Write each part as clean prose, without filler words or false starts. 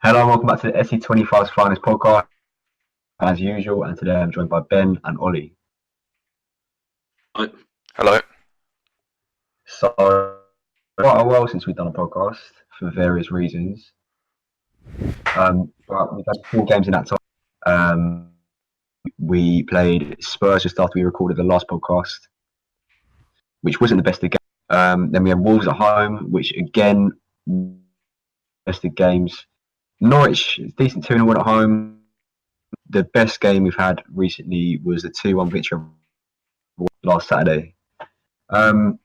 Hello and welcome back to the SE25's Finest podcast, as usual. And today I'm joined by Ben and Olly. Hi. Hello. So, quite a while since we've done a podcast for various reasons. But we've had 4 games in that time. We played Spurs just after we recorded the last podcast, which wasn't the best of games. Then we had Wolves at home, which again, best of games. Norwich, decent 2-1 at home. The best game we've had recently was the 2-1 victory last Saturday. But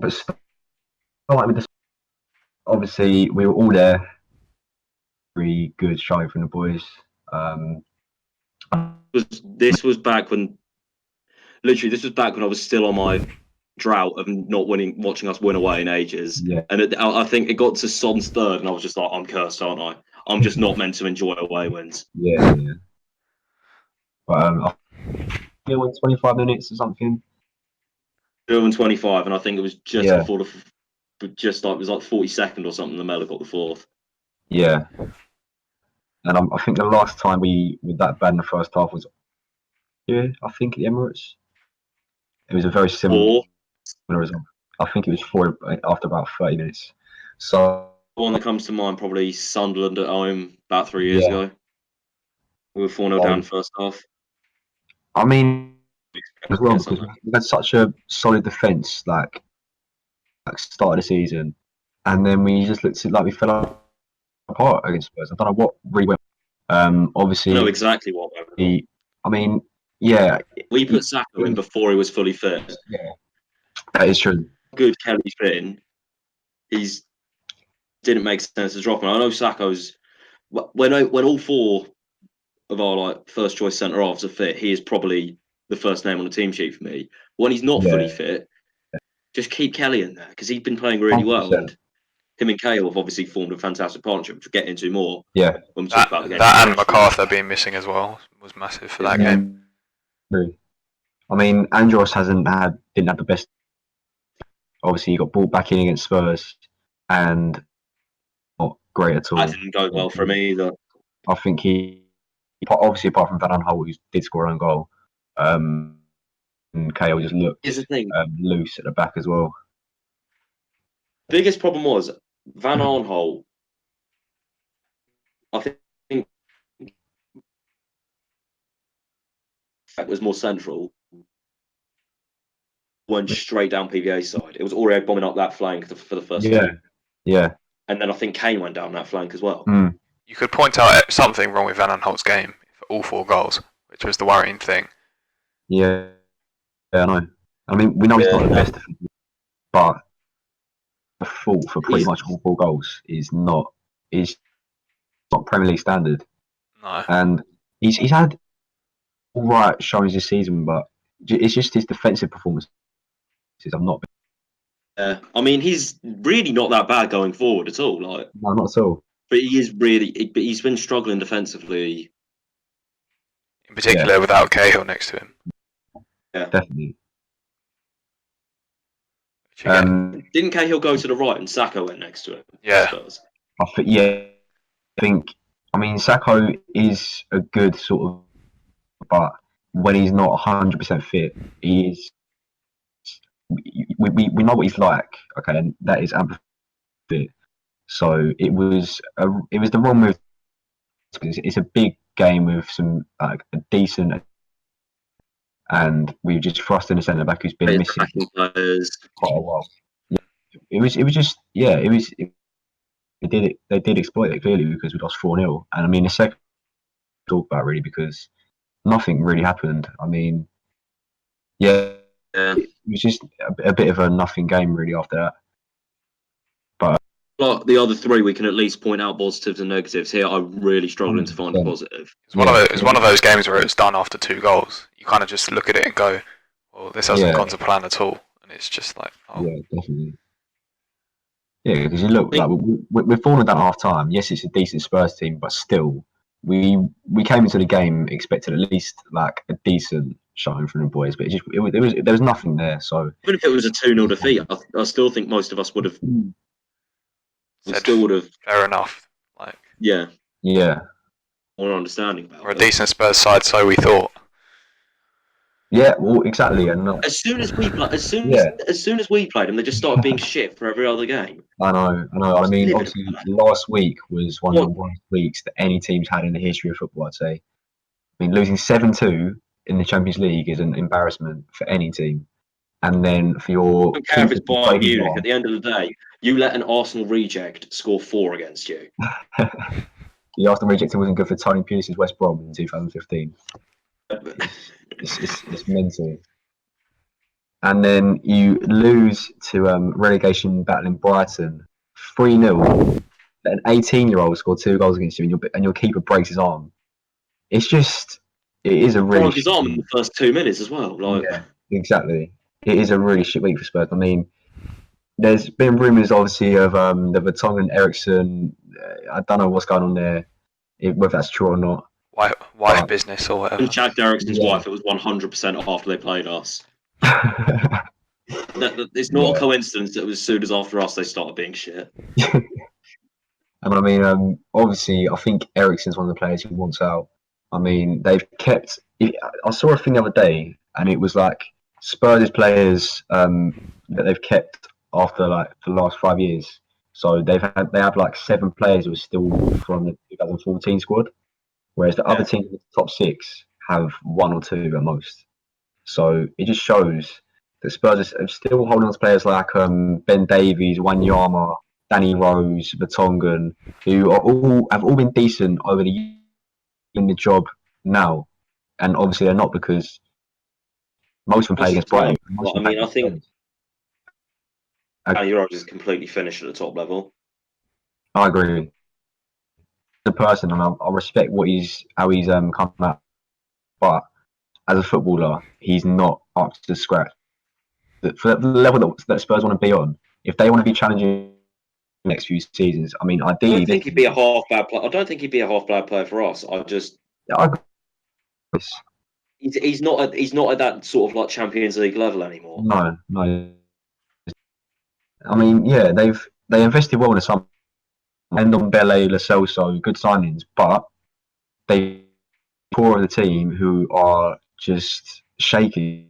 starting with this, obviously we were all there. Very good showing from the boys. This was back when I was still on my drought of not watching us win away in ages. Yeah. And I think it got to Son's third, and I was just like, I'm cursed, aren't I? I'm just not meant to enjoy away wins. Yeah. But I think in 25 minutes or something. 2-25, and I think it was just Yeah. before it was like 42nd or something. The Mela got the fourth. Yeah. And I think the last time we were that bad in the first half was I think at the Emirates. It was a very similar result. I think it was 4 after about 30 minutes. So the one that comes to mind probably Sunderland at home about 3 years ago. We were 4-0 down first half. I mean, as well, because we had such a solid defence, like start of the season, and then we just looked like we fell apart against Spurs. I don't know what really went. Obviously, I know exactly what went wrong. We put Saka in before he was fully fit. Yeah, that is true. Good Kelly's been. He's didn't make sense to drop him. I know Saka's when all 4 of our first choice centre halves are fit, he is probably the first name on the team sheet for me. When he's not fully fit, just keep Kelly in there because he's been playing really 100%. Well. And him and Cahill have obviously formed a fantastic partnership, which we'll get into more. Yeah, when we talk about the game. That and MacArthur being missing as well was massive for that game. I mean, Andros didn't have the best. Obviously, he got brought back in against Spurs, and not great at all. That didn't go well for him either. I think he obviously, apart from Van Aanholt, who did score an own goal, and Cahill just looked loose at the back as well. Biggest problem was Van Aanholt. I think that was more central. Went straight down PVA's side. It was already bombing up that flank for the first time. Yeah. And then I think Kane went down that flank as well. You could point out something wrong with Van Aanholt's game for all 4 goals, which was the worrying thing. Yeah, I know. I mean, we know he's not the best, but the fault for pretty much all 4 goals is not Premier League standard. No. And he's had all right showings this season, but it's just his defensive performance. I'm not. I mean, he's really not that bad going forward at all. No, not at all. But he's been struggling defensively. In particular, without Cahill next to him. Yeah, definitely. Didn't Cahill go to the right and Saka went next to him? Yeah. I mean, Saka is a good sort of, but when he's not 100% fit, he is. We know what he's like, okay, and that is fit. So it was the wrong move. It's a big game with some a decent, and we were just thrusting the centre back who's been missing quite a while. They did exploit it clearly because we lost 4-0, and I mean the second talk about really because nothing really happened. I mean, it was just a bit of a nothing game really after that. But the other 3, we can at least point out positives and negatives. Here, I'm really struggling to find a positive. It's one of those games where it's done after 2 goals. You kind of just look at it and go, "Well, this hasn't gone to plan at all," and it's just like, "Oh, yeah, definitely." Yeah, because you look like we've fallen down at half time. Yes, it's a decent Spurs team, but still, we came into the game expecting at least like a decent showing from the boys, but there was nothing there. So even if it was a 2-0 defeat, I still think most of us would have. Fair enough. Yeah. Yeah. More understanding about We're a it. decent Spurs side, so we thought. Yeah, well, exactly. And As soon as we play, yeah, as soon as we played them, they just started being shit for every other game. I know. I mean, Living obviously, on last week was one of the What? worst weeks that any team's had in the history of football, I'd say. I mean, losing 7-2 in the Champions League is an embarrassment for any team. And then for I your don't care if it's keeper to Bayern play Munich. well, At the end of the day, you let an Arsenal reject score 4 against you. the Arsenal rejected wasn't good for Tony Pulis's West Brom in 2015. It's mental. And then you lose to relegation battling Brighton 3-0. An 18-year-old scored 2 goals against you, and your keeper breaks his arm. It is a really Broke his arm in the first 2 minutes as well. Like, yeah, exactly. It is a really shit week for Spurs. I mean, there's been rumours obviously of the Vertonghen and Ericsson. I don't know what's going on there, whether that's true or not. Wife business or whatever. and Chad Derrickson's Yeah. wife, it was 100% after they played us. And It's not a coincidence that it was as soon as after us they started being shit. I mean, obviously, I think Ericsson's one of the players who wants out. I mean, they've kept. I saw a thing the other day, and it was like Spurs players that they've kept after like the last 5 years. So they have like 7 players who are still from the 2014 squad, whereas the other teams in the top 6 have 1 or 2 at most. So it just shows that Spurs are still holding on to players like Ben Davies, Wanyama, Danny Rose, Vertonghen, who have all been decent over the years in the job now, and obviously they're not because most of them play against Brighton. I mean, I think Danny Rose is completely finished at the top level. I agree. As a person, and I respect how he's come out, but as a footballer, he's not up to scratch. For the level that Spurs want to be on, if they want to be challenging the next few seasons, I mean, ideally, I don't think he'd be a half bad player. I don't think he'd be a half bad player for us. I agree. He's not at that sort of like Champions League level anymore. No. I mean, yeah, they invested well in the summer. Ndombele, Lo Celso, good signings, but they core of the team who are just shaky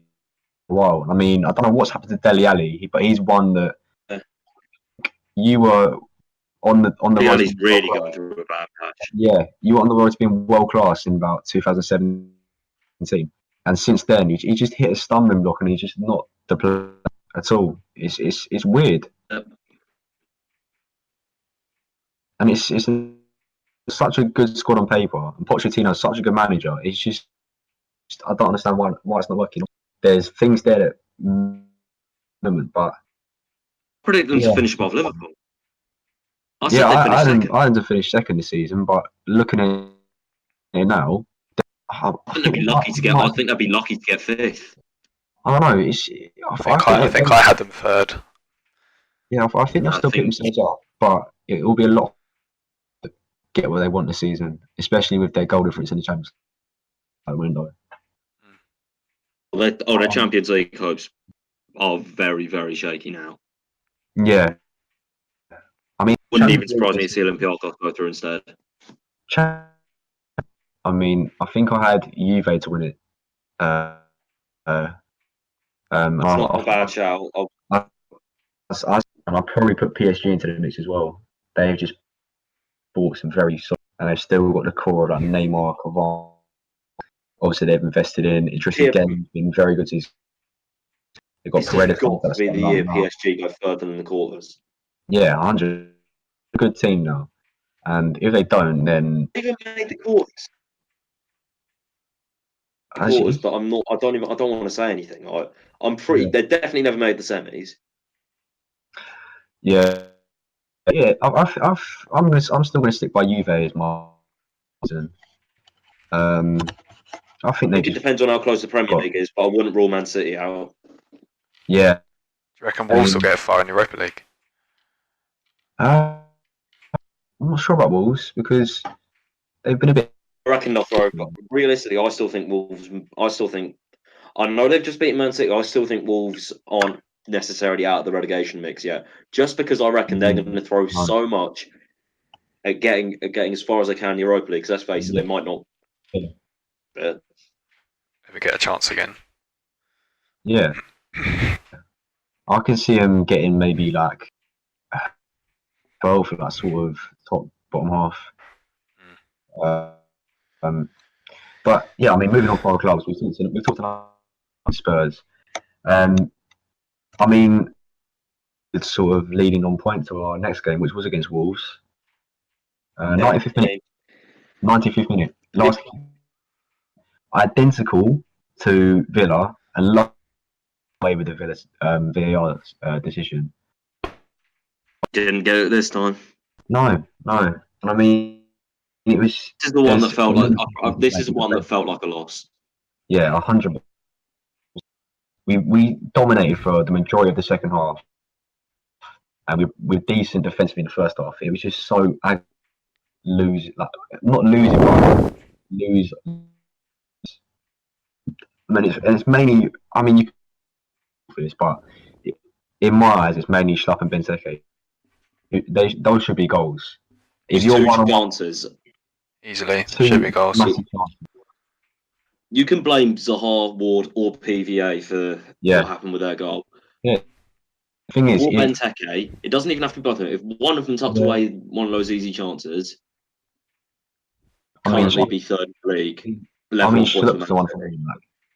for a while. I mean, I don't know what's happened to Dele Alli, but he's one that you were on the road. Dele Alli's really going through a bad patch. Yeah, you were on the road to being world class in about 2017, and since then he just hit a stumbling block, and he's just not the player at all. It's weird. And it's such a good squad on paper, and Pochettino's such a good manager. It's just I don't understand why it's not working. There's things there that, but Predict them to finish above Liverpool. I had them to finish second this season, but looking at it now, I think they'd be lucky to get. I think they'd be lucky to get 5th. I don't know. I think I had them 3rd. Yeah, I think they'll still pick themselves up, but it will be a lot to get where they want this season, especially with their goal difference in the Champions League window. Their Champions League hopes are very, very shaky now. Yeah. I mean, wouldn't even surprise me to see Olympiacos go through instead. I mean, I think I had Juve to win it. That's not a bad shout. And I'll probably put PSG into the mix as well. They've just bought some very solid, and they've still got the core of like Neymar, Cavani. Obviously, they've invested in Idris again, been very good. They've got Paredes. It's got to be the year PSG go further than the quarters. Yeah, 100. A good team now, and if they don't, then They even made the quarters. But I'm not. I don't want to say anything. I'm pretty. Yeah. They definitely never made the semis. Yeah. I'm still going to stick by Juve as my reason. I think it depends on how close the Premier League is, but I wouldn't rule Man City out. Yeah. Do you reckon Wolves will get far in the Europa League? I'm not sure about Wolves because they've been a bit. I reckon they'll throw. But realistically, I still think Wolves. I know they've just beaten Man City. I still think Wolves aren't necessarily out of the relegation mix yet. Just because I reckon they're going to throw so much at getting as far as they can in the Europa League. Because let's face it, they might not. Ever get a chance again? Yeah, I can see them getting maybe like 12 for that sort of top bottom half. But yeah, I mean, moving on from our clubs, we've talked about Spurs. I mean, it's sort of leading on point to our next game, which was against Wolves. 95th minute. 95th minute. Last identical to Villa, and love away with the Villa VAR decision. Didn't get it this time. No. And I mean, it was. This is the one that felt like. This is the one that felt like a loss. Yeah, 100%. We dominated for the majority of the second half, and we were decent defensively in the first half. It was just so not losing, but lose. I mean, it's mainly. I mean, you for this, but in my eyes, it's mainly Schlupp and Benteke. Those should be goals. If you're one chances, easily should be goals. You can blame Zaha, Ward, or PVA for what happened with their goal. Yeah. The thing is, or Benteke, it doesn't even have to be both of them. If one of them tucked away one of those easy chances, currently be third in the league. Schlupp's the one for me.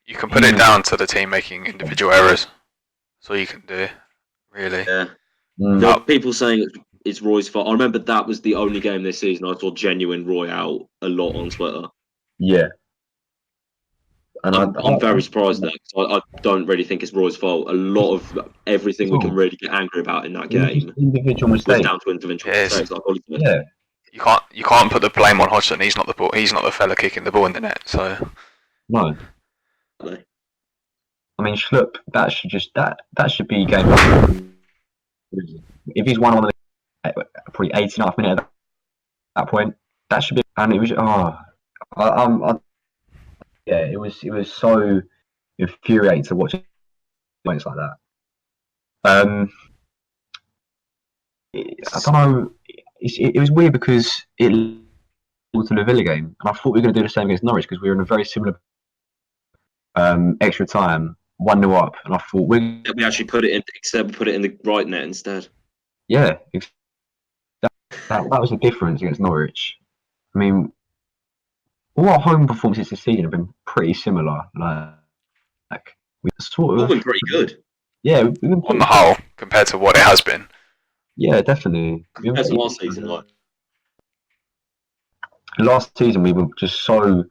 You can put it down to the team making individual errors. That's all you can do, really. Yeah. There are people saying it's Roy's fault. I remember that was the only game this season I saw genuine Roy out a lot on Twitter. Yeah. And I'm very surprised at that, because I don't really think it's Roy's fault. A lot of everything we can really get angry about in that game individual mistakes. was down to individual mistakes. Like Ollie said. Yeah. You can't put the blame on Hodgson. He's not the fella kicking the ball in the net. So no. I mean, Schlupp, that should be game. If he's won on the probably 89th minute at that point, that should be. And it was it was so infuriating to watch points like that. I don't know. It was weird because it led to the Villa game, and I thought we were going to do the same against Norwich because we were in a very similar extra time, 1-0 up, and I thought we actually put it in, except we put it in the right net instead. Yeah, that was the difference against Norwich. I mean, all our home performances this season have been pretty similar. Like we sort of been pretty good. Yeah, we've been on the whole compared to what it has been. Yeah, definitely. Compared to last season, last season we were just so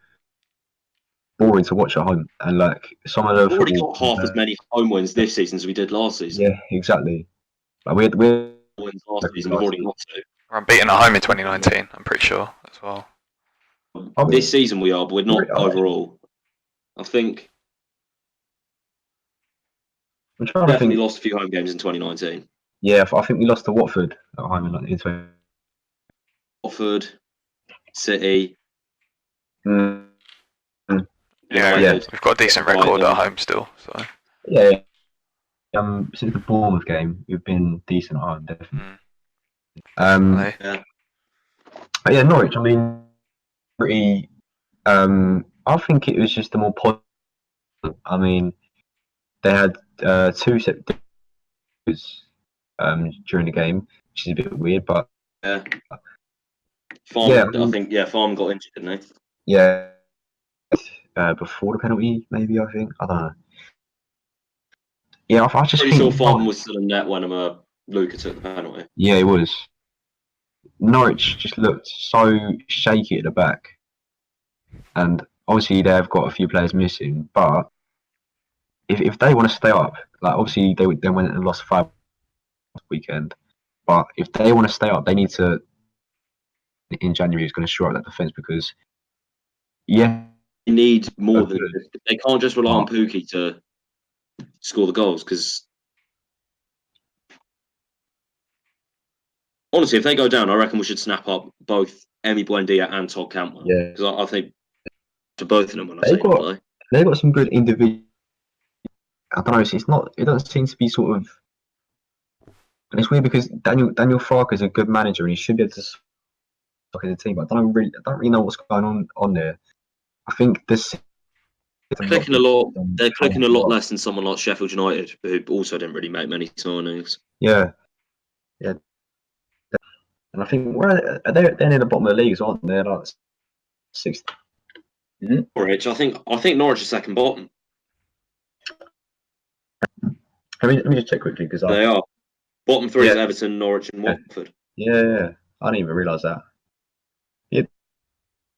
boring to watch at home, and like some of the we've already got half as many home wins this season as we did last season. Yeah, exactly. Like we wins last season. We've already got two. We're unbeaten at home in 2019. I'm pretty sure as well. This season we are, but we're not overall. I think we definitely lost a few home games in 2019. Yeah, I think we lost to Watford at home in 2019. Watford, City. Yeah, we've got a decent record at home still. So yeah. Since the Bournemouth game, we've been decent at home, definitely. But yeah, Norwich. I mean, pretty. I think it was just the more positive. I mean, they had 2 set during the game, which is a bit weird, but Farm, I think Farm got injured, didn't he? Yeah, before the penalty, maybe. I think I don't know. Yeah, I just pretty sure Farm was still in net when Luca took the penalty. Yeah, it was. Norwich just looked so shaky at the back, and obviously they've got a few players missing. But if they want to stay up, like obviously they went and lost 5 last weekend, but if they want to stay up, they need to. In January, is going to shore up that defense because they need more than they can't just rely on Pukki to score the goals, because honestly, if they go down, I reckon we should snap up both Emi Buendia and Todd Cantwell. Yeah, because I think to both of them when they've got some good individual. I don't know. It's not. It doesn't seem to be sort of. And it's weird because Daniel Farke is a good manager and he should be able to as a team. But I don't really know what's going on there. I think this. They're clicking a lot less than someone like Sheffield United, who also didn't really make many signings. Yeah. And I think they're near the bottom of the league, aren't they? They're like sixth. Norwich, I think Norwich is second bottom. Let me just check quickly because they are. Bottom three is Everton, Norwich, and Watford. Yeah. I didn't even realise that. I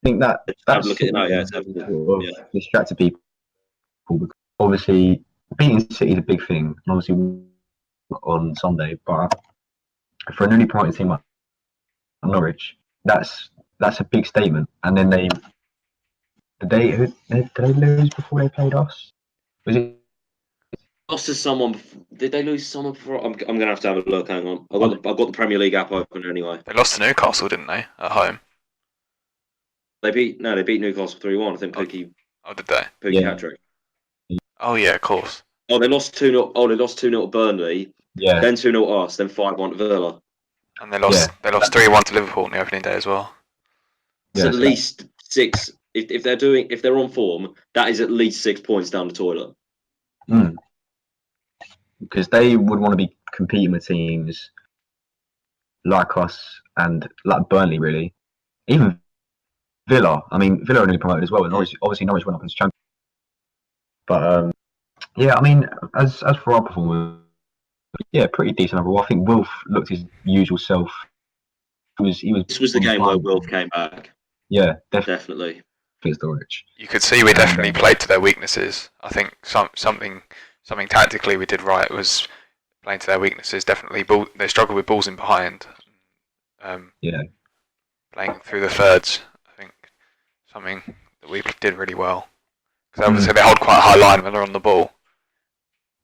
think that's look at it now. Yeah, it's Everton. Distracted people. Because obviously, beating City is a big thing, and obviously on Sunday. But for a newly promoted team like Norwich, that's a big statement. And then did they lose before they played us? Was it? Lost to someone. Did they lose someone before? I'm gonna have to have a look. Hang on. I've got the Premier League app open anyway. They lost to Newcastle, didn't they? At home. They beat Newcastle 3-1. I think Pookie. Oh, did they? Pookie hat-trick. Oh yeah, of course. Oh, they lost 2-0. Oh, they lost 2-0 to Burnley. Yeah. Then 2-0 to us. Then 5-1 to Villa. And they lost 3-1 to Liverpool on the opening day as well. It's at least 6. If they're on form, that is at least 6 points down the toilet. Because they would want to be competing with teams like us and like Burnley, really. Even Villa. I mean, Villa are nearly promoted as well, and obviously Norwich went up as champions. But I mean, as for our performance, pretty decent overall. I think Wilf looked his usual self. This was the game where Wilf came back. Yeah, definitely. Norwich. You could see we definitely played to their weaknesses. I think something tactically we did right was playing to their weaknesses. Definitely, they struggled with balls in behind. Playing through the thirds, I think something that we did really well. Because obviously they hold quite a high line when they're on the ball.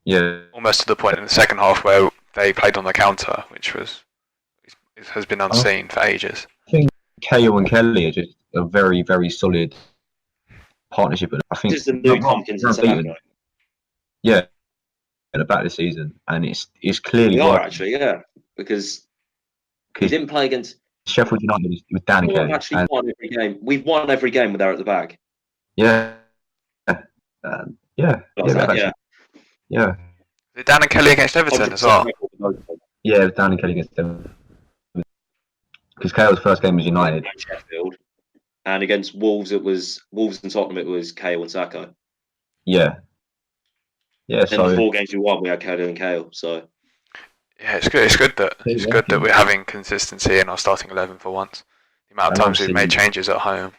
Yeah. Almost to the point in the second half where they played on the counter, which has been unseen for ages. I think Cahill and Kelly are just a very, very solid partnership. I think just a new Tompkins and Saka. Yeah, at the back of the season, and it's clearly we are actually, because we didn't play against Sheffield United with Dan and Kelly. We've actually won every game. We've won every game with there at the back. Yeah. Is it Dan and Kelly against Everton as well? Yeah, it was Dan and Kelly against Everton. Because Cale's first game was United. Sheffield. And against Wolves, it was Wolves and Tottenham. It was Cahill and Saka. Yeah. And the 4 games we won, we had Kelly and Cahill. So yeah, it's good that we're having consistency in our starting 11 for once. The amount of times we've made changes at home.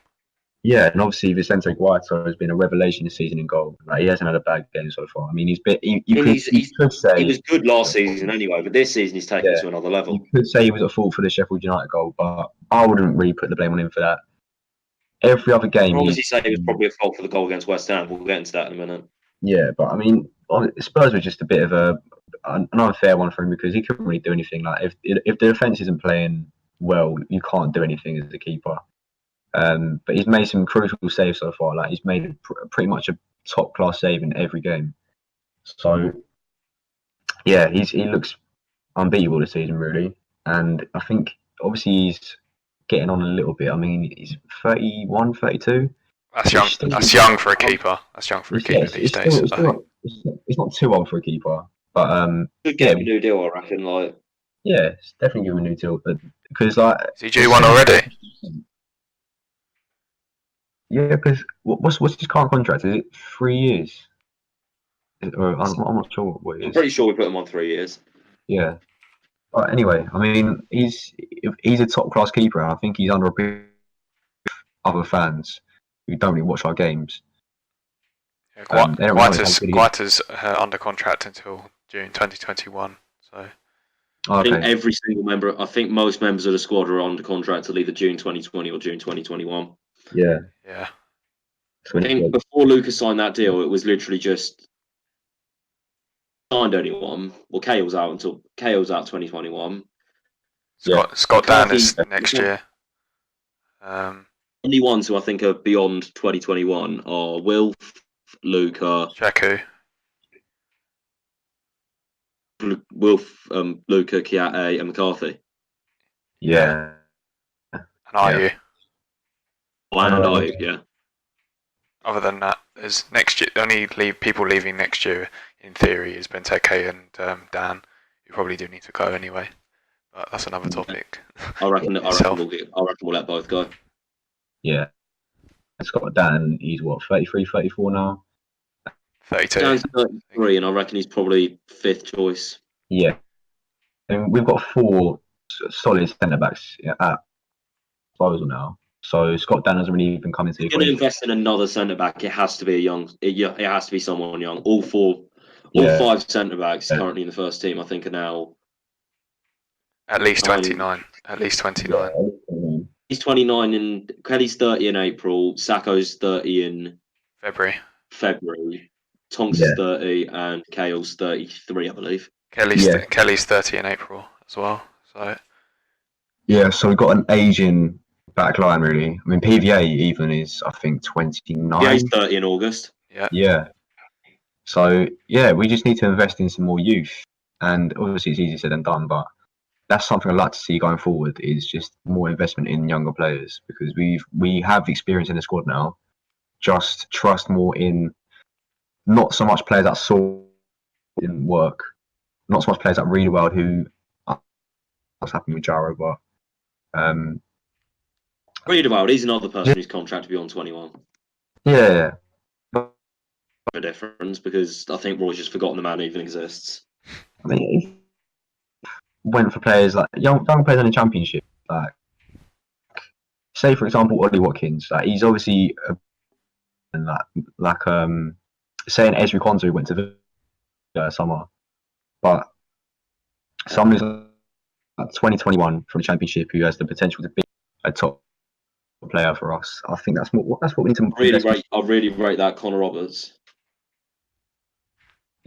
Yeah, and obviously Vicente Guaita has been a revelation this season in goal. Like, he hasn't had a bad game so far. I mean, you could say he was good last season anyway, but this season he's taken it to another level. You could say he was at fault for the Sheffield United goal, but I wouldn't really put the blame on him for that. Every other game, I'll obviously say he was probably at fault for the goal against West Ham. We'll get into that in a minute. Yeah, but I mean, Spurs were just a bit of an unfair one for him because he couldn't really do anything. Like if the defence isn't playing well, you can't do anything as a keeper. But he's made some crucial saves so far. Like he's made pretty much a top class save in every game. So yeah, he looks unbeatable this season really, and I think obviously he's getting on a little bit. I mean, he's 31, 32. That's young. That's young for a keeper. That's young for a keeper these days. It's not too old for a keeper, but could get him a new deal, I reckon. Like, yeah, it's definitely give him a new deal, but because like, is he due one already? Yeah, because what's his current contract? Is it 3 years? I'm not sure what it is. I'm pretty sure we put him on 3 years. Yeah. But anyway, I mean, he's a top class keeper, and I think he's under a bit of other fans who don't really watch our games. Yeah, Guaita's under contract until June 2021. So I think every single member. I think most members of the squad are under contract till either June 2020 or June 2021. Yeah. Yeah. I think before Lucas signed that deal, it was literally just signed anyone. Well, Cahill's out 2021. Scott Dan is next year. Only ones who I think are beyond 2021 are Wilf, Luca, Cheku, Wilf, Luca, Kiate, and McCarthy. Yeah. And Ayew. And Ayew, yeah. Other than that, there's next year. The only people leaving next year, in theory, is Benteke and Dan, who probably do need to go anyway. But that's another topic. I reckon we'll let both go. Yeah. Scott Dan, he's what, 33, 34 now? 32. Dan's 33, and I reckon he's probably 5th choice. Yeah. And we've got 4 solid centre backs at disposal now. So Scott Dan hasn't really even come into the If you're going to invest in another centre back, it has to be it has to be someone young. All 5 centre backs currently in the first team, I think, are now at least 29. At least 29. Yeah. He's 29 and Kelly's 30 in April. Sacco's 30 in February. Tonks is 30 and Kale's 33, I believe. Kelly's 30 in April as well. So yeah, so we've got an aging back line, really. I mean, PVA even is, I think, 29. Yeah, he's 30 in August. Yeah. So, yeah, we just need to invest in some more youth. And obviously, it's easier said than done, but that's something I'd like to see going forward, is just more investment in younger players, because we have experience in the squad now. Just trust more in not so much players that didn't work, not so much players that really well who what's happened with Jaro, but Riedewald, he's another person whose contract to be on 21. Yeah. A difference, because I think Roy's just forgotten the man even exists. I mean, went for players like young players in the Championship, like say for example Ollie Watkins, like he's obviously saying Ezri Konsa who went to the summer, but someone who's like 2021 from the Championship who has the potential to be a top player for us. I think that's what we need to I really rate that Connor Roberts.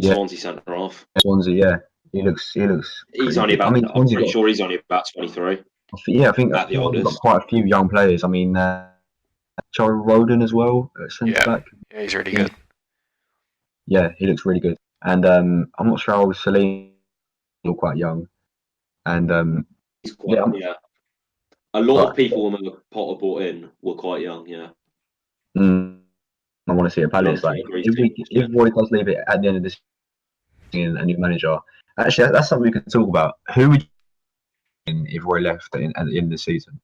Swansea centre half. Swansea, yeah. He looks. He's only about. I'm pretty sure he's only about 23. Yeah, I think at the oldest. Got quite a few young players. I mean, Joe Roden as well, centre back. Yeah, he's really good. Yeah, he looks really good. And I'm not sure how Celine still quite young. And he's quite, a lot of people when Potter brought in were quite young. Yeah. I want to see a Palace. Like, if Roy does leave it at the end of this season, a new manager. Actually, that's something we can talk about. Who would you if Roy left at the end of the season?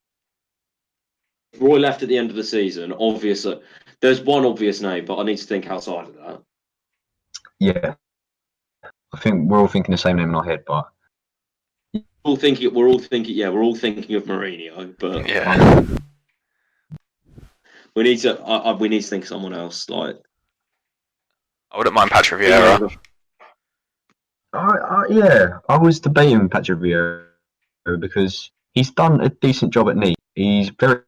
If Roy left at the end of the season, obviously, there's one obvious name, but I need to think outside of that. Yeah, I think we're all thinking the same name in our head, but we're all thinking of Mourinho, but we need to think of someone else. Like, I wouldn't mind Patrick Vieira. I was debating Patrick Vieira because he's done a decent job at Nice. He's proven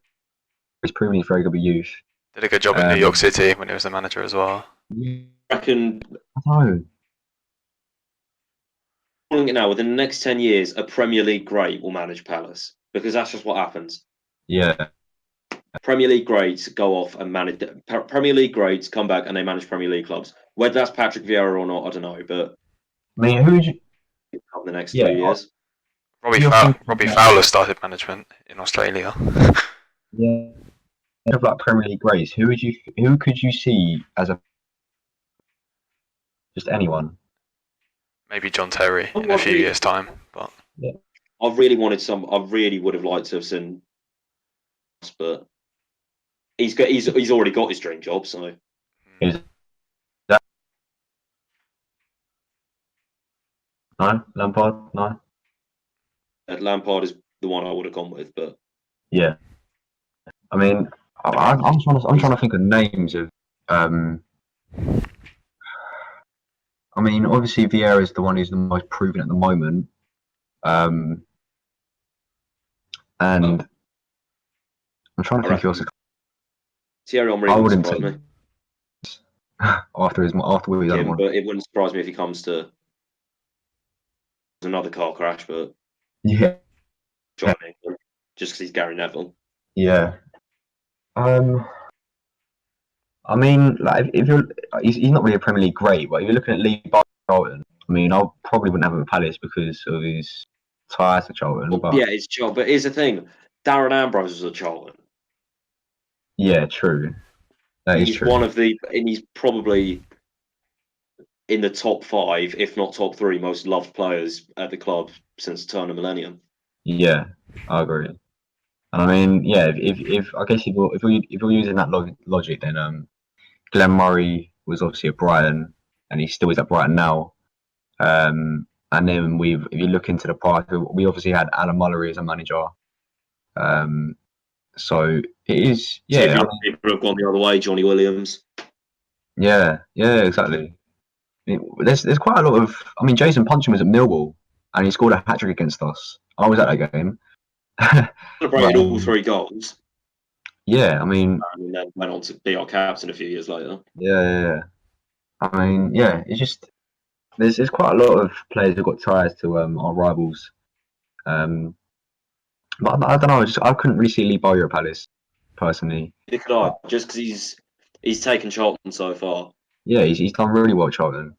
he's very good with youth. Did a good job at New York City when he was the manager as well. I reckon. Now, within the next 10 years, a Premier League great will manage Palace, because that's just what happens. Yeah. Premier League greats go off and manage. Premier League greats come back and they manage Premier League clubs. Whether that's Patrick Vieira or not, I don't know. But I mean, who would you? In the next 2 years, Robbie Fowler started management in Australia. Yeah. Of like Premier League greats, who could you see as just anyone? Maybe John Terry in a few years' time, but I really would have liked to have seen, but he's already got his dream job, so. No, Lampard, no. Lampard is the one I would have gone with, but yeah. I mean, I'm trying to think of names of. I mean, obviously Vieira is the one who's the most proven at the moment, and I'm trying to think who else. Thierry Henry wouldn't surprise me. after what he's done. But it wouldn't surprise me if he comes to another car crash. But yeah, just because he's Gary Neville. Yeah. I mean, like he's not really a Premier League great, but if you're looking at Lee Charlton, I mean, I probably wouldn't have him at Palace because of his ties to Charlton. Well, yeah, it's Charlton. But here's the thing: Darren Ambrose was at Charlton. Yeah, true. That is He's true. and he's probably in the top 5, if not top 3, most loved players at the club since the turn of millennium. Yeah, I agree. And I mean, yeah, if I guess if we're using that logic, then Glenn Murray was obviously at Brighton, and he still is at Brighton now. And then if you look into the past, we obviously had Alan Mullery as a manager. So it is, See if yeah, your people have gone the other way, Johnny Williams. yeah, exactly. There's quite a lot of. I mean, Jason Puncham was at Millwall, and he scored a hat trick against us. I was at that game. Celebrated all 3 goals. Yeah, I mean, And then went on to be our captain a few years later. yeah. I mean, yeah, it's just there's quite a lot of players who got ties to our rivals. But I don't know. I couldn't really see Lee Bowyer at Palace personally. Neither could I, just because he's taken Charlton so far. Yeah, he's done really well at Charlton.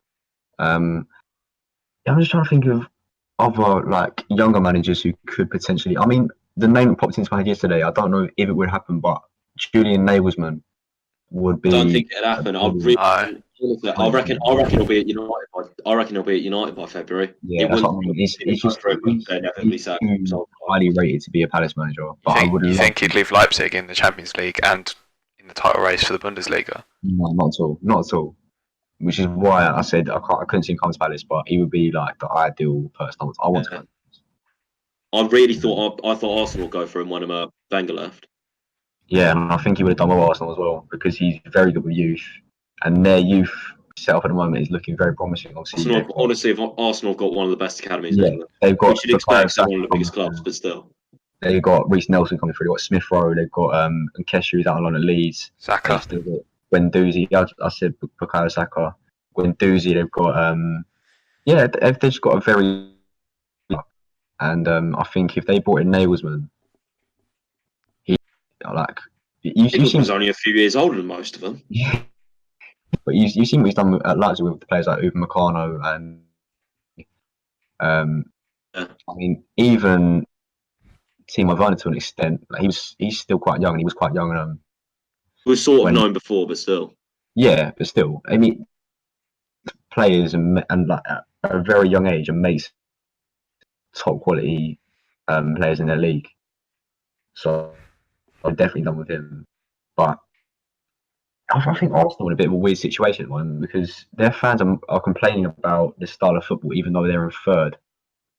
I'm just trying to think of other like younger managers who could potentially. I mean, the name that popped into my head yesterday. I don't know if it would happen, but Julian Nagelsmann would be. I don't think it'd happen. I reckon he'll be at United. I reckon he'll be at United by February. Yeah, that's what I mean. He's too highly rated to be a Palace manager. But you think he'd leave Leipzig in the Champions League and in the title race for the Bundesliga? No, not at all. Which is why I said I couldn't see him come to Palace, but he would be like the ideal person. I want to. I really thought Arsenal would go for him when Wenger left. Yeah, and I think he would have done well with Arsenal as well because he's very good with youth, and their youth setup at the moment is looking very promising. Honestly, if Arsenal have got one of the best academies, they've got. We should expect one of the biggest clubs, but still. They've got Reece Nelson coming through. They've got Smith Rowe. They've got Nketiah who's out on loan at Leeds. Saka. They've still got Guendouzi. I said Bukayo Saka. Guendouzi. They've got they've just got a very. And I think if they brought in Nagelsmann, Nagelsmann's only a few years older than most of them. Yeah. But you've seen what he's done at Leipzig with the players like Upamecano and I mean even Timo Werner to an extent. Like he's still quite young, and he was quite young. He was sort of known before, but still. Yeah, but still, I mean, players and like at a very young age and makes top quality players in their league. So I'm definitely done with him. But I think Arsenal in a bit of a weird situation at the moment because their fans are complaining about the style of football, even though they're in third,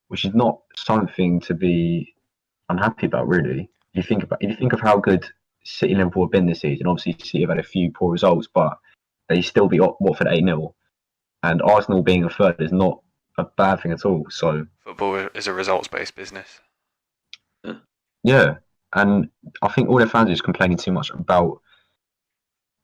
which is not something to be unhappy about, really. If you think of how good City and Liverpool have been this season, obviously City have had a few poor results, but they still beat Watford 8-0, and Arsenal being a third is not a bad thing at all. So football is a results-based business. Yeah, and I think all their fans are just complaining too much about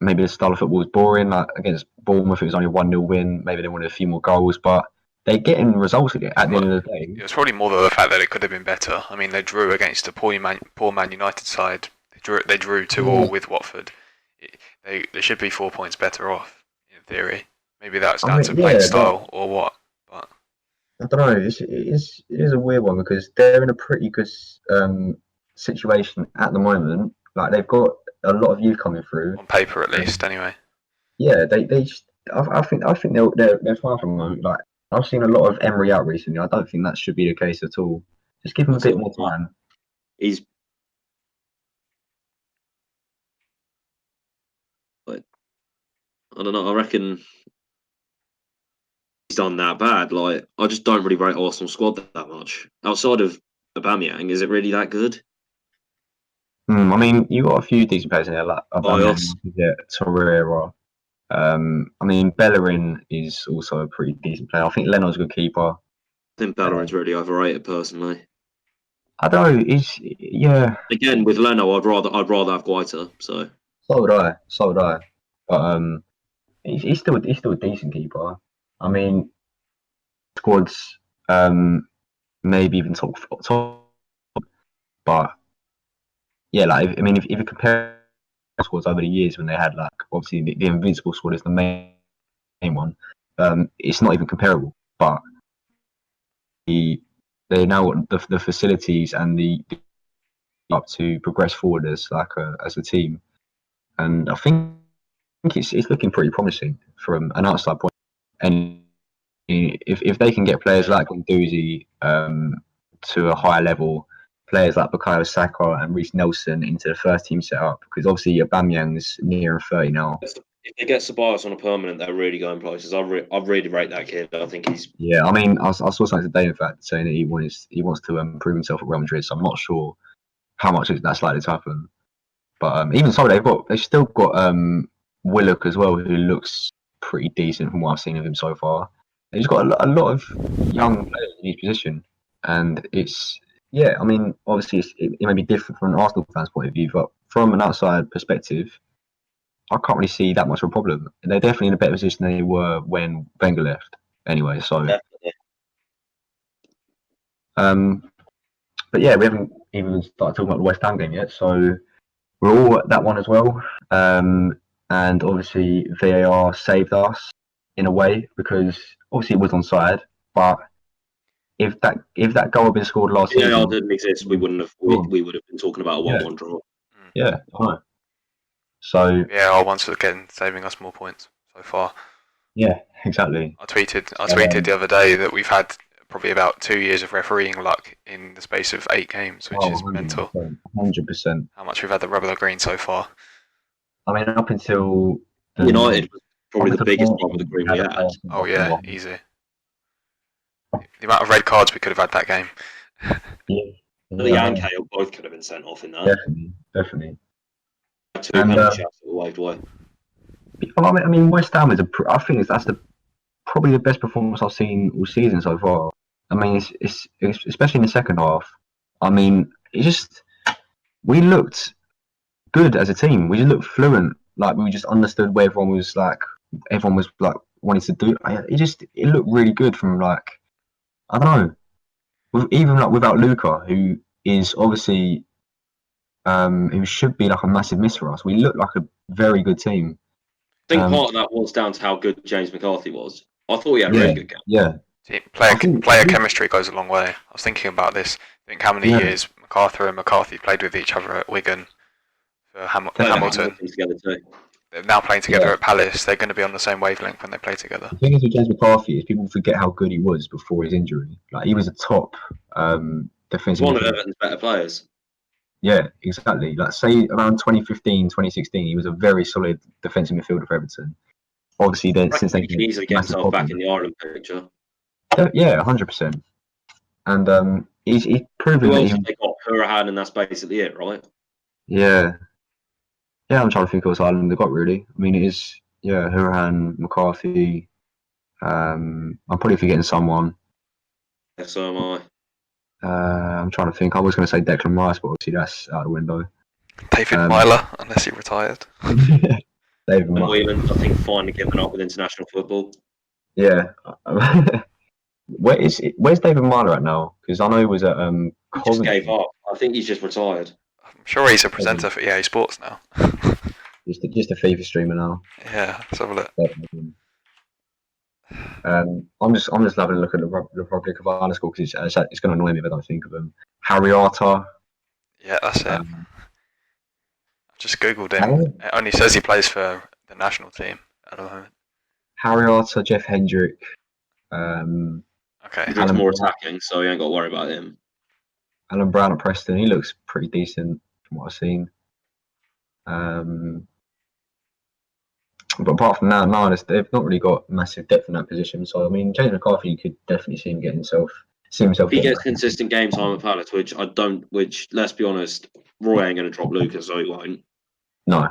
maybe the style of football is boring. Like against Bournemouth, it was only a 1-0 win. Maybe they wanted a few more goals, but they're getting results at the end of the day. It was probably more the fact that it could have been better. I mean, they drew against a poor Man United side. They drew 2-2 with Watford. They should be 4 points better off in theory. Maybe that's down to playing style or what. But I don't know. It is a weird one because they're in a pretty good situation at the moment. Like they've got a lot of youth coming through on paper, at least. Anyway. Yeah, they just. I think they're far from home. Like I've seen a lot of Emery out recently. I don't think that should be the case at all. Just give him a bit more time. I don't know. I reckon he's done that bad. Like I just don't really rate Arsenal squad that much. Outside of Aubameyang, is it really that good? I mean, you got a few decent players in there, like Aubameyang, Torreira. I mean, Bellerin is also a pretty decent player. I think Leno's a good keeper. I think Bellerin's really overrated, personally. I don't know. Again, with Leno, I'd rather have Guaita. So would I. But he's still a decent keeper. I mean, squads maybe even top. But yeah, like if you compare squads over the years when they had like obviously the Invincible squad is the main one. It's not even comparable. But they now got the facilities and the up to progress forward as a team, and I think it's looking pretty promising from an outside point. And if they can get players like Guendouzi to a higher level, players like Bukayo Saka and Reece Nelson into the first team setup, because obviously Aubameyang's near 30 now. If they get Ceballos on a permanent, they're really going places. I really rate that kid. I think he's. Yeah, I mean, I saw something today, in fact, saying that he wants to prove himself at Real Madrid. So I'm not sure how much that's likely to happen. But even so, they've still got Willock as well, who looks pretty decent from what I've seen of him so far. He's got a lot of young players in his position, and I mean, obviously it may be different from an Arsenal fan's point of view, but from an outside perspective, I can't really see that much of a problem. They're definitely in a better position than they were when Wenger left. Anyway, so Definitely. but yeah, we haven't even started talking about the West Ham game yet, so we're all at that one as well. And obviously VAR saved us in a way, because obviously it was onside, but if that goal had been scored last season, VAR didn't exist, we wouldn't have. We would have been talking about a 1-1 draw. Yeah, I know. So VAR once again saving us more points so far. Yeah, exactly. I tweeted the other day that we've had probably about 2 years of refereeing luck in the space of 8 games, which is mental. 100%. How much we've had the rubber the green so far. I mean, up until United was probably the biggest rubber the green we had. Oh yeah, easy. The amount of red cards we could have had that game. Yeah. Lee and Kale both could have been sent off in that. Definitely. 2 penalty shots that were waved away. I mean, West Ham I think that's probably the best performance I've seen all season so far. I mean, it's especially in the second half. I mean, we looked good as a team. We just looked fluent. Like, we just understood where everyone was wanting to do. It looked really good from, like, I don't know. Even like without Luka, who is obviously who should be like a massive miss for us. We looked like a very good team. I think part of that was down to how good James McCarthy was. I thought he had a really good game. Yeah. Player chemistry goes a long way. I was thinking about this. I think how many years MacArthur and McCarthy played with each other at Wigan for Hamilton. Together too. They're now playing together at Palace. They're going to be on the same wavelength when they play together. The thing is with James McCarthy is people forget how good he was before his injury. Like, he was a top defensive. One of Everton's better players. Yeah, exactly. Like, say around 2015, 2016, he was a very solid defensive midfielder for Everton. Obviously, since then, he can easily get himself back in the Ireland picture. Yeah, 100%. And he's proven. Who else have they got? Hurahan, and that's basically it, right? Yeah. Yeah, I'm trying to think of what Ireland they got, really. I mean, it is, Hurahan, McCarthy. I'm probably forgetting someone. Yeah, so am I. I'm trying to think. I was going to say Declan Rice, but obviously that's out the window. David Myler, unless he retired. David Myler. Whelan, I think, finally given up with international football. Yeah. Where's David Myler at now? Because I know he was at He just gave up. I think he's just retired. I'm sure he's a presenter for EA Sports now. just a FIFA streamer now. Yeah, let's have a look. I'm just having a look at the Republic of Ireland score, because it's going to annoy me if I don't think of him. Harry Arter. Yeah, that's it. I've just googled him. It only says he plays for the national team at the moment. Harry Arter, Jeff Hendrick. Okay. He does more attacking, so you ain't got to worry about him. Alan Brown at Preston. He looks pretty decent from what I've seen. But apart from that, they've not really got massive depth in that position. So I mean, James McCarthy, you could definitely see him If he gets consistent game time at Palace, which let's be honest, Roy ain't going to drop Lucas, so he won't. No.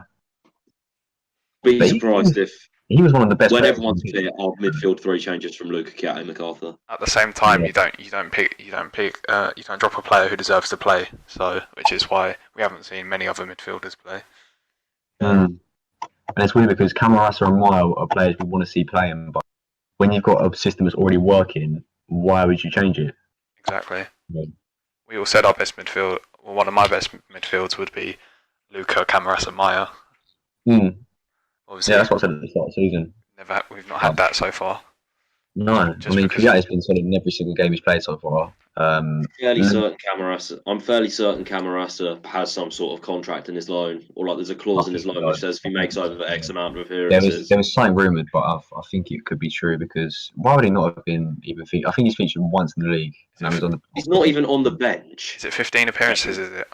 Be surprised if he was one of the best. When everyone's fit, our midfield 3 changes from Luka, Kiat, and MacArthur. At the same time, you don't drop a player who deserves to play. So, which is why we haven't seen many other midfielders play. And it's weird because Camarasa and Mile are players we want to see playing, but when you've got a system that's already working, why would you change it? Exactly. Yeah. We all said our best midfield, well, one of my best midfields would be Luka, Camarasa, Maya. Obviously, that's what I said at the start of the season. We've not had that so far. No, I Just mean, because Kouyate's been solid in every single game he's played so far. I'm fairly certain Camarasa has some sort of contract in his loan, or like there's a clause in his loan which says if he makes over X amount of appearances. There was something rumoured, but I think it could be true because why would he not have been even featured? I think he's featured once in the league. And was on the, he's not even on the bench. Is it 15 appearances? Is it?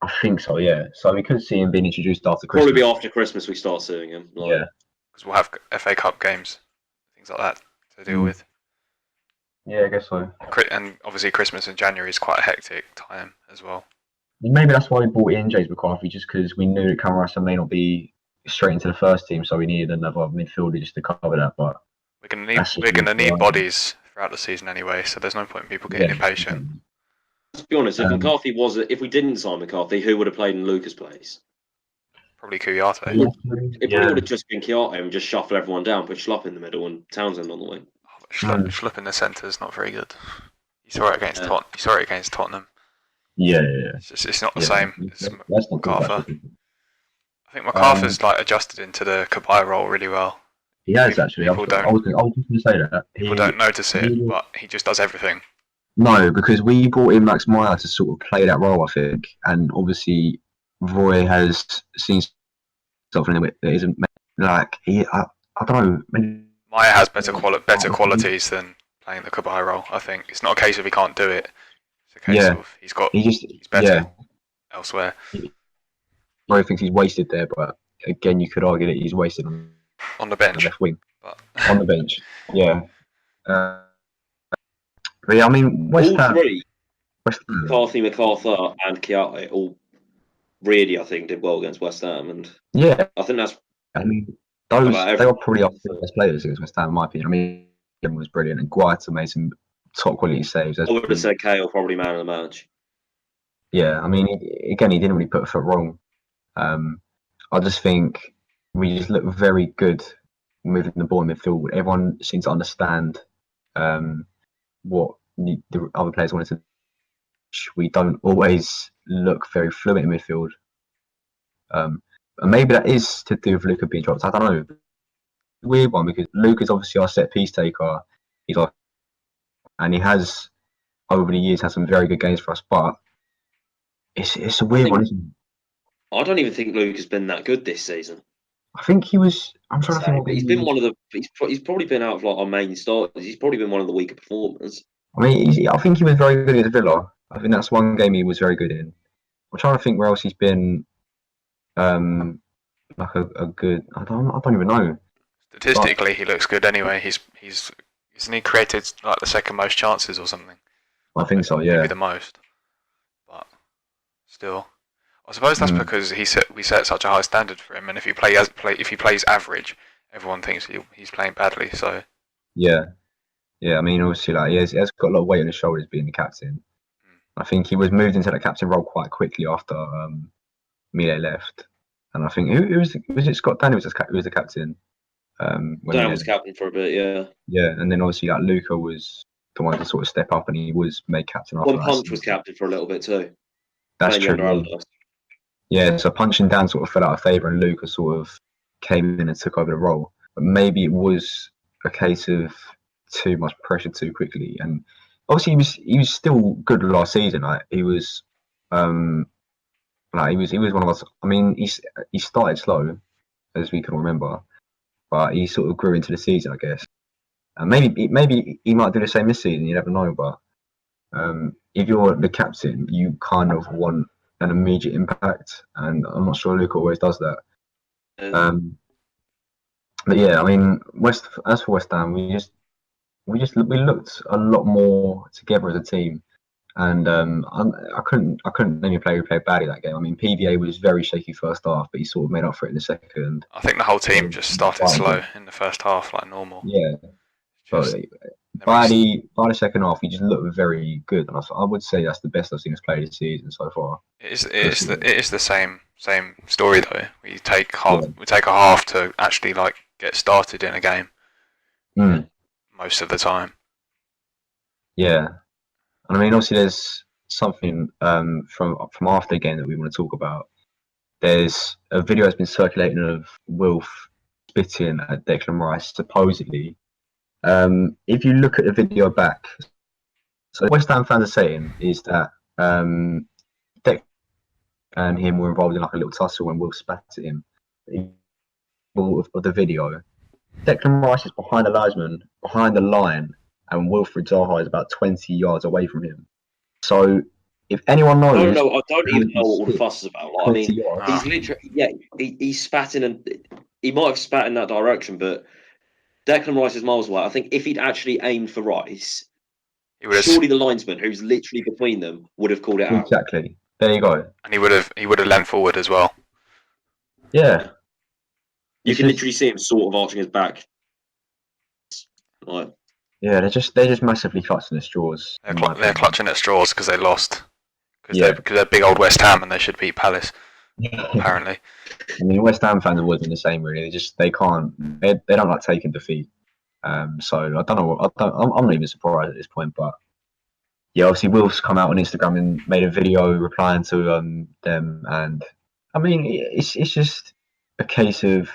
I think so. Yeah. So we could see him being introduced after Christmas. Probably be after Christmas we start seeing him. Like, yeah. Because we'll have FA Cup games, things like that to deal with. Yeah, I guess so. And obviously Christmas and January is quite a hectic time as well. Maybe that's why we brought in James McCarthy, just because we knew that Camarasa may not be straight into the first team, so we needed another midfielder just to cover that. But we're gonna need bodies throughout the season anyway, so there's no point in people getting impatient. To be honest, if we didn't sign McCarthy, who would have played in Luca's place? Probably Kouyaté. It probably would have just been Kouyaté and just shuffle everyone down, put Schlupp in the middle and Townsend on the wing. Schlupp in the centre is not very good. You saw it against Tottenham. Yeah. It's not the same. It's MacArthur. I think MacArthur's adjusted into the Kabay role really well. He has actually. I was just going to say that. People don't notice it, but he just does everything. No, because we brought in Max Meyer to sort of play that role, I think, and obviously Roy has seen something that isn't like he. I don't know. Meyer has better qualities than playing the Kabay role. I think it's not a case of he can't do it. It's a case of he's better elsewhere. Roy thinks he's wasted there, but again, you could argue that he's wasted on the bench, the left wing, on the bench. Yeah. But yeah, I mean, West Ham, McCarthy, MacArthur, and Kouyaté all really, I think, did well against West Ham, and I think that's. I mean, they were probably our best players against West Ham, in my opinion. I mean, Kevin was brilliant, and Guaita made some top quality saves. I would have said Cahill probably man of the match. Yeah, I mean, again, he didn't really put a foot wrong. I just think we just look very good moving the ball in midfield. Everyone seems to understand what the other players wanted to. We don't always look very fluent in midfield. And maybe that is to do with Luca being dropped. I don't know. Weird one because Luke is obviously our set piece taker. And he has over the years had some very good games for us, but it's a weird one, isn't it? I don't even think Luke has been that good this season. I think he was. I'm trying to think. He's been one of the. He's probably been out of our main starters. He's probably been one of the weaker performers. I mean, I think he was very good against Villa. I think that's one game he was very good in. I'm trying to think where else he's been. Like a good. I don't even know. Statistically, he looks good anyway. Isn't he created like the second most chances or something? I think so. Yeah. Maybe the most. But still. I suppose that's because we set such a high standard for him, and if he plays average, everyone thinks he's playing badly. So yeah. I mean, obviously, he has got a lot of weight on his shoulders being the captain. I think he was moved into that captain role quite quickly after Mile left, and I think was it Scott Daniels who was the captain. Dan was captain for a bit, yeah. Yeah, and then obviously Luca was the one to sort of step up, and he was made captain after. Well, Punch was captain for a little bit too. That's true. Yeah, so Punch and Dan sort of fell out of favour, and Luca sort of came in and took over the role. But maybe it was a case of too much pressure too quickly. And obviously, he was still good last season. He was one of us. I mean, he started slow, as we can remember, but he sort of grew into the season, I guess. And maybe he might do the same this season. You never know. But if you're the captain, you kind of want an immediate impact, and I'm not sure Luke always does that. But yeah, I mean, as for West Ham, we looked a lot more together as a team, and I couldn't name a player who played badly that game. I mean, PVA was very shaky first half, but he sort of made up for it in the second. I think the whole team just started slow in the first half, like normal. Yeah, but by the second half, he just looked very good, and I would say that's the best I've seen us play this season so far. It is the same story though. We take a half to actually get started in a game most of the time. Yeah, and I mean obviously there's something from after the game that we want to talk about. There's a video that's been circulating of Wilf spitting at Declan Rice supposedly If you look at the video back, so what West Ham fans are saying is that Deck and him were involved in like a little tussle when Will spat at him. Of the video, Declan Rice is behind the linesman, behind the line, and Wilfred Zaha is about 20 yards away from him. So if anyone knows, I don't even know what all the fuss is about. Like, I mean, yards, he's literally, he's spat and he might have spat in that direction, but Declan Rice is miles away. I think if he'd actually aimed for Rice, surely the linesman, who's literally between them, would have called it out. Exactly. There you go. And he would have leant forward as well. Yeah. You can literally see him sort of arching his back. Like, yeah, they're just massively clutching at straws. They're clutching at straws because they lost. Because they're big old West Ham and they should beat Palace. Apparently. I mean, West Ham fans are always been the same. Really, they don't like taking defeat. So I don't know. I'm not even surprised at this point. But yeah, obviously Will's come out on Instagram and made a video replying to them, and I mean, it's just a case of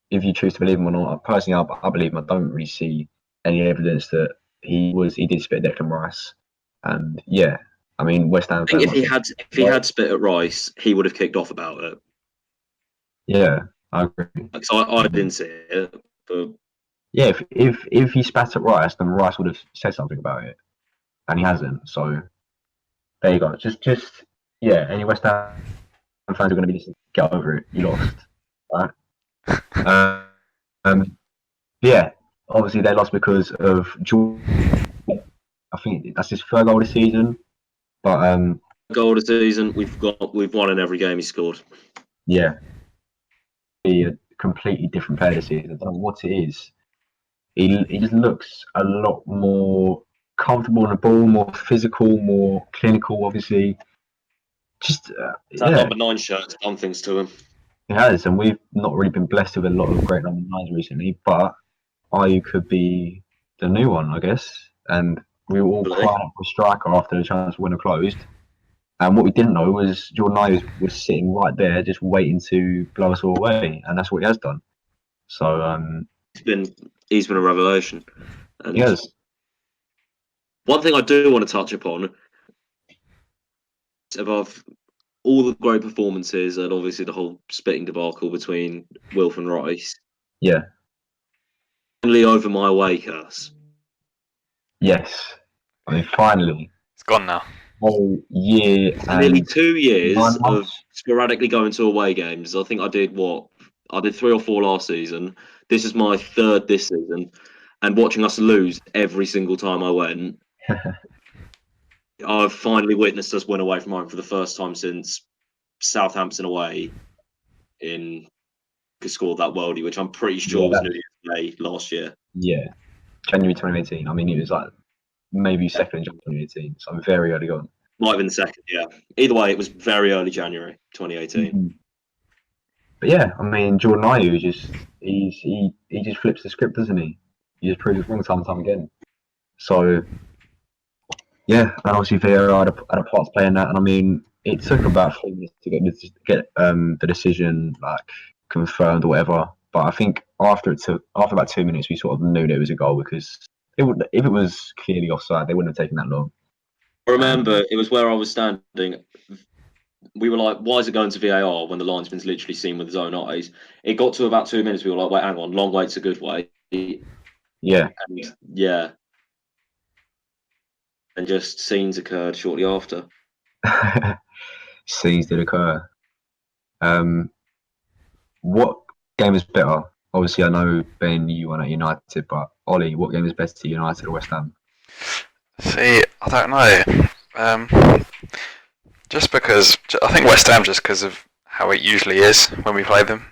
if you choose to believe him or not. Personally, I believe him. I don't really see any evidence that he did spit at Declan Rice, and yeah. I mean, West Ham. I think if he had spit at Rice, he would have kicked off about it. Yeah, I agree. So I didn't see it, but yeah, if he spat at Rice, then Rice would have said something about it, and he hasn't. So there you go. Just yeah. Any West Ham fans are going to be listening. Get over it. You lost. Right. Yeah. Obviously, they lost because of George. I think that's his third goal this season. But goal of the season, we've won in every game he scored. Yeah, be a completely different player this season. I don't know what it is. He just looks a lot more comfortable on the ball, more physical, more clinical. Obviously, just that number 9 shirt's done things to him. It has, and we've not really been blessed with a lot of great number 9s recently. But Ayew could be the new one, I guess, and. We were all crying out for a striker after the transfer window closed. And what we didn't know was Jordan Ayew was sitting right there just waiting to blow us all away. And that's what he has done. So he's been a revelation. And he has. One thing I do want to touch upon, above all the great performances and obviously the whole spitting debacle between Wilf and Rice. Yeah. Only over my away curse. Yes. I mean, finally. It's gone now. Whole year. Nearly 2 years of sporadically going to away games. I think I did 3 or 4 last season. This is my 3rd this season. And watching us lose every single time I went, I've finally witnessed us win away from home for the first time since Southampton away scored that worldie, which I'm pretty sure was New Year's Day last year. Yeah. January 2018. I mean, it was like maybe 2nd January 2018, so very early on. Might have been the 2nd, yeah. Either way, it was very early January 2018. Mm-hmm. But yeah, I mean, Jordan Ayew he just flips the script, doesn't he? He just proves it wrong time and time again. So yeah, and obviously VAR had a part to play in that. And I mean, it took about 3 minutes to get the decision like confirmed or whatever. But I think after about 2 minutes, we sort of knew that it was a goal because if it was clearly offside, they wouldn't have taken that long. I remember it was where I was standing. We were like, why is it going to VAR when the linesman's literally seen with his own eyes? It got to about 2 minutes. We were like, wait, hang on, long wait's a good way. Yeah. And, yeah. And just scenes occurred shortly after. Scenes did occur. What game is better? Obviously, I know, Ben, you won at United, but Ollie, what game is better to United or West Ham? See, I don't know. Just because, I think West Ham, just because of how it usually is when we play them.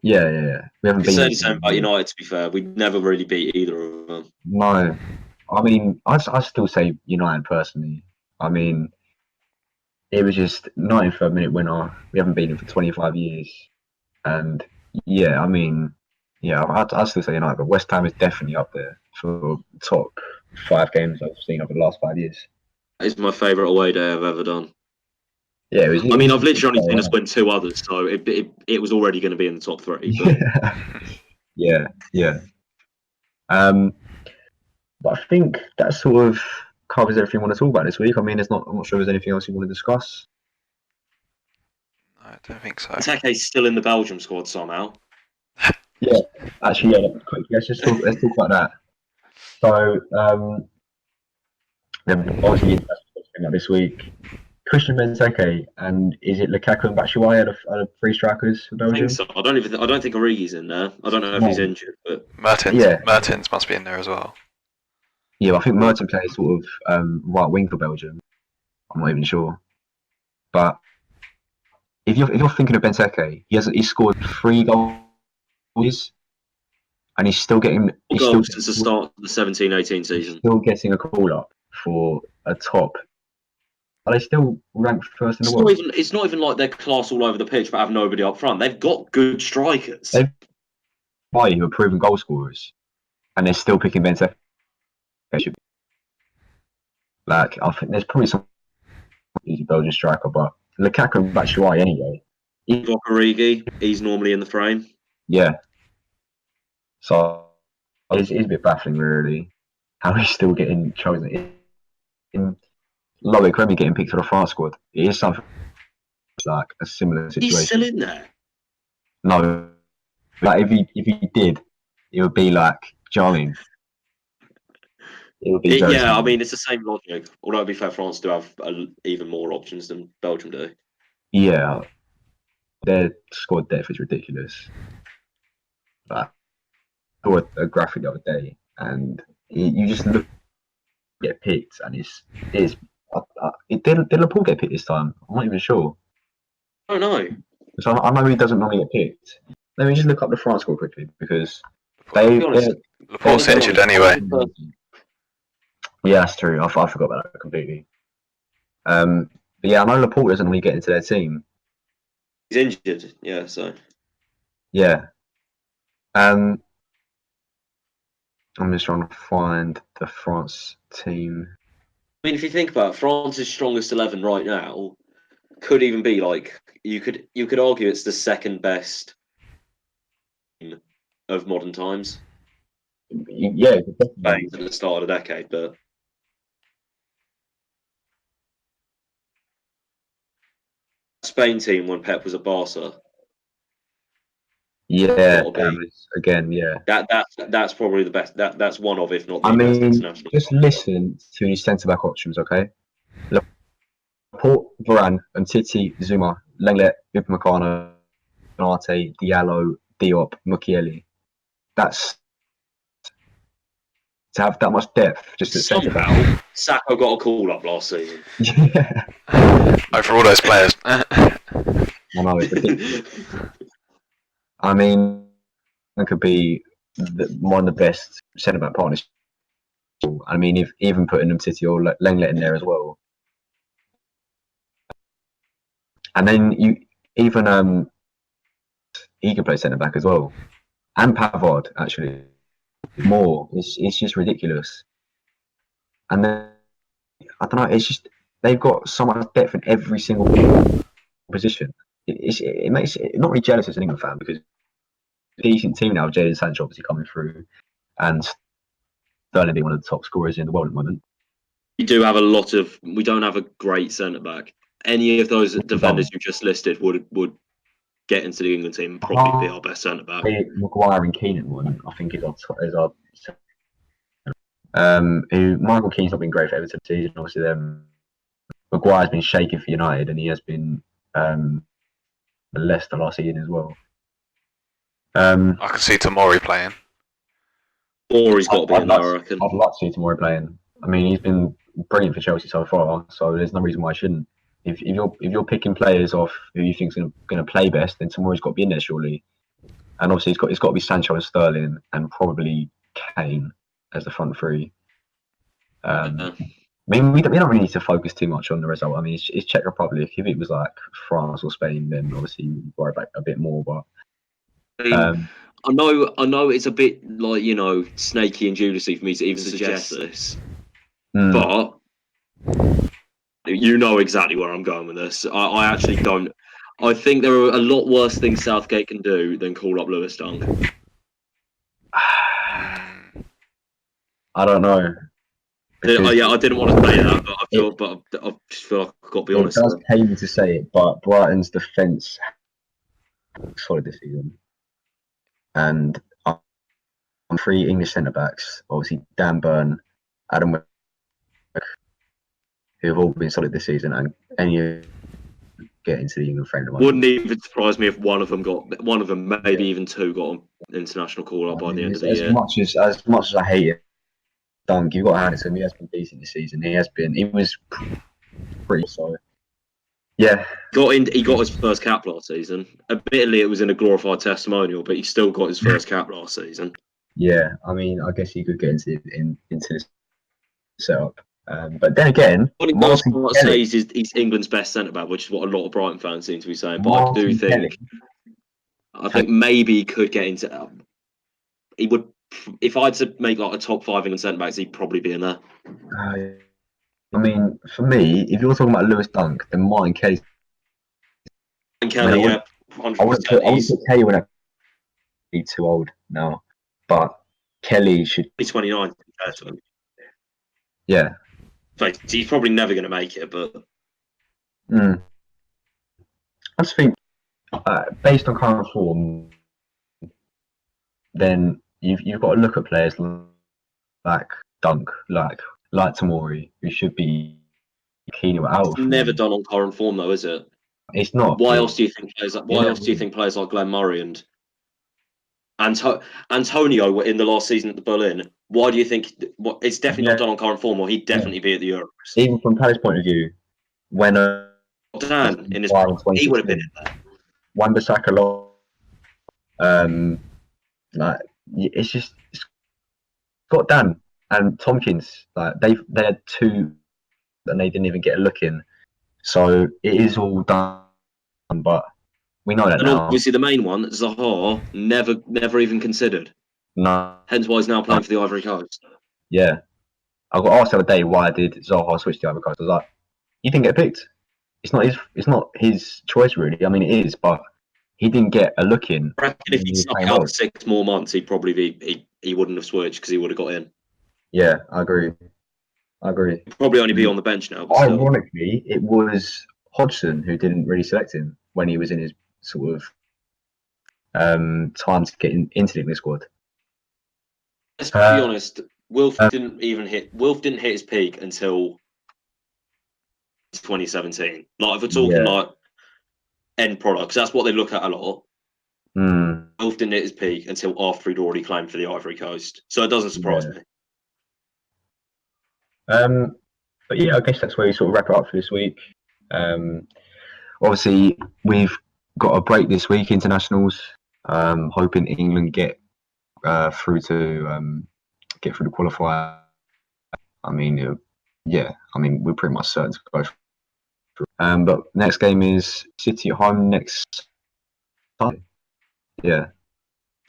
Yeah. We haven't been. It's the same about United, to be fair. We never really beat either of them. No. I mean, I still say United personally. I mean, it was just 93rd minute winner. We haven't beaten for 25 years. And yeah, I mean, yeah, I'd still say United, but West Ham is definitely up there for top 5 games I've seen over the last 5 years. It's my favourite away day I've ever done. Yeah, I've literally only seen us win 2 others, so it was already going to be in the top 3. But... yeah. But I think that sort of covers everything we want to talk about this week. I mean, I'm not sure there's anything else you want to discuss. No, I don't think so. Take's still in the Belgium squad somehow. Yeah, actually, yeah. Quick, let's talk about that. So, obviously, international this week. Christian Benteke and is it Lukaku and Batshuayi are the three strikers for I Belgium? think so. I don't think Origi's in there. I don't know if he's injured, but Mertens must be in there as well. Yeah, I think Mertens plays sort of right wing for Belgium. I'm not even sure, but if you're thinking of Benteke, he's scored 3 goals, and he's still getting goals since the start of the 17-18 season. Still getting a call up for a top. Are they still ranked first in the world? It's not even like they're class all over the pitch, but have nobody up front. They've got good strikers. They've who are proven goal scorers, and they're still picking Benteke. Like, I think there's probably some easy Belgian striker, but Lukaku and Batshuayi anyway. You've got Origi, he's normally in the frame. Yeah. So it's a bit baffling, really, how he's still getting chosen. In Loic Remy getting picked for the France squad. It is something like a similar situation. He's still in there? No. Like, if he did, it would be like, do you know what I mean? It would be I mean, it's the same logic. Although, to be fair, France do have even more options than Belgium do. Yeah. Their squad depth is ridiculous. But I saw a graphic the other day, and you just look get picked, and did Laporte get picked this time? I'm not even sure. I don't know. So I know he doesn't normally get picked. Let me just look up the France squad quickly because Laporte's injured anyway. Yeah, that's true. I forgot about that completely. But yeah, I know Laporte doesn't really get into their team. He's injured, yeah. So yeah. I'm just trying to find the France team. I mean, if you think about it, France's strongest 11 right now could even be like you could argue it's the second best team of modern times. Yeah, Spain at the start of the decade, but Spain team when Pep was at Barca. Yeah, again, yeah. That's probably the best. That's one of, if not the best international. Just listen to his centre back options, okay? Laporte, Varane, and Titi, Zuma, Lenglet, Upamecano, Konate, Diallo, Diop, Mukiele. That's to have that much depth. Just at centre back. Sacco got a call up last season. Yeah. For all those players. I know, it's ridiculous. I mean, it could be one of the best centre back partners. I mean, if even putting them City or Lenglet in there as well, and then he can play centre back as well, and Pavard actually more. It's just ridiculous. And then I don't know. It's just they've got so much depth in every single position. It makes it not really jealous as an England fan because decent team now. Jadon Sancho obviously coming through, and Sterling being one of the top scorers in the world at the moment. We don't have a great centre back. Any of those defenders you just listed would get into the England team and probably be our best centre back. Maguire and Keane at the moment, I think, is our. Michael Keane's not been great for Everton this season. Obviously, Maguire's been shaky for United, and he has been Leicester last season as well. I can see Tomori playing. Or he's got to be in there, I reckon. I'd like to see Tomori playing. I mean, he's been brilliant for Chelsea so far, so there's no reason why I shouldn't. If you're picking players off who you think's going to play best, then Tomori's got to be in there surely. And obviously, it's got to be Sancho and Sterling, and probably Kane as the front three. I mean, we don't really need to focus too much on the result. I mean, it's Czech Republic. If it was like France or Spain, then obviously you worry about a bit more. But I know it's a bit like, snaky and Judasy for me to even suggest this, but you know exactly where I'm going with this. I actually don't. I think there are a lot worse things Southgate can do than call up Lewis Dunk. I don't know. I didn't want to say that, but I just feel like I've got to be honest. It does pain me to say it, but Brighton's defence solid this season, and I'm three English centre backs. Obviously, Dan Burn, Adam Wick, who have all been solid this season, and any get into the England frame. Wouldn't even surprise me if one of them, maybe even two, got an international call up by the end of the year. As much as I hate it, Dunk, you've got to hand it to him. He has been decent this season. He was pretty solid. Yeah. He got his first cap last season. Admittedly, it was in a glorified testimonial, but he still got his first cap last season. Yeah, I mean, I guess he could get into this setup. But then again, he's England's best centre back, which is what a lot of Brighton fans seem to be saying. But I think maybe he could get into. He would, if I had to make like a top 5 England centre backs, he'd probably be in there. I mean, for me, if you're talking about Lewis Dunk, then Martin Kelly. Kelly, yeah. I wouldn't put Kelly when he's too old now, but Kelly should be 29 compared to him. Yeah. Like, he's probably never going to make it, but I just think, based on current form, then you've got to look at players like Dunk, like Tomori, who should be keen out. It's never done on current form, though, is it? It's not. Why else do you think players? Why else do you think players like Glenn Murray and Antonio were in the last season at the Berlin? Why do you think it's definitely not done on current form, or he'd definitely be at the Euros? Even from Palace's point of view, when Dan in his he would have been in there. Wan-Bissaka, like it's got Dan and Tompkins. Like they had two, and they didn't even get a look in. So it is all done, but we know that now. Obviously, the main one, Zaha, never even considered. No. Hence why he's now playing for the Ivory Coast. Yeah. I got asked the other day why did Zaha switch to the Ivory Coast. I was like, he didn't get picked. It's not his choice really. I mean it is, but he didn't get a look in. I reckon if he stuck out for 6 more months, he'd probably be he wouldn't have switched because he would have got in. Yeah, I agree. He'd probably only be on the bench now. Ironically, it was Hodgson who didn't really select him when he was in his sort of time to get into the England squad. Let's be honest. Wilf didn't hit his peak until 2017. Like if we're talking like end products, that's what they look at a lot. Wilf didn't hit his peak until after he'd already claimed for the Ivory Coast, so it doesn't surprise me. But yeah, I guess that's where we sort of wrap it up for this week. Obviously, we've got a break this week, internationals. Hoping England get through to get through the qualifier. I mean, we're pretty much certain to go through. But next game is City at home next Sunday. Yeah.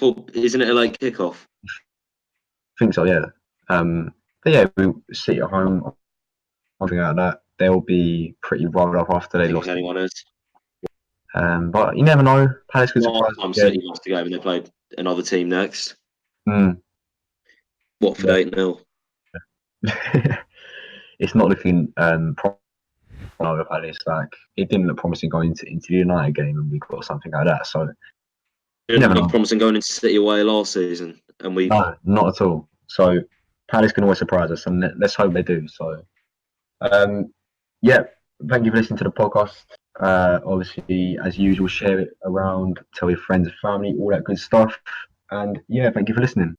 Well, isn't it a late kickoff? I think so. Yeah. But yeah, we City at home. Something like that. They'll be pretty rolled up after they lost. Anyone is. But you never know. Palace could surprise. City lost the game and they played another team next. Watford 8-0. It's not looking promising. Palace, like it didn't look promising going into the United game, and we got something like that. So it didn't look promising going into City away last season, and no, not at all. So Palace can always surprise us, and let's hope they do. So, thank you for listening to the podcast. Obviously, as usual, share it around, tell your friends and family, all that good stuff. And yeah, thank you for listening.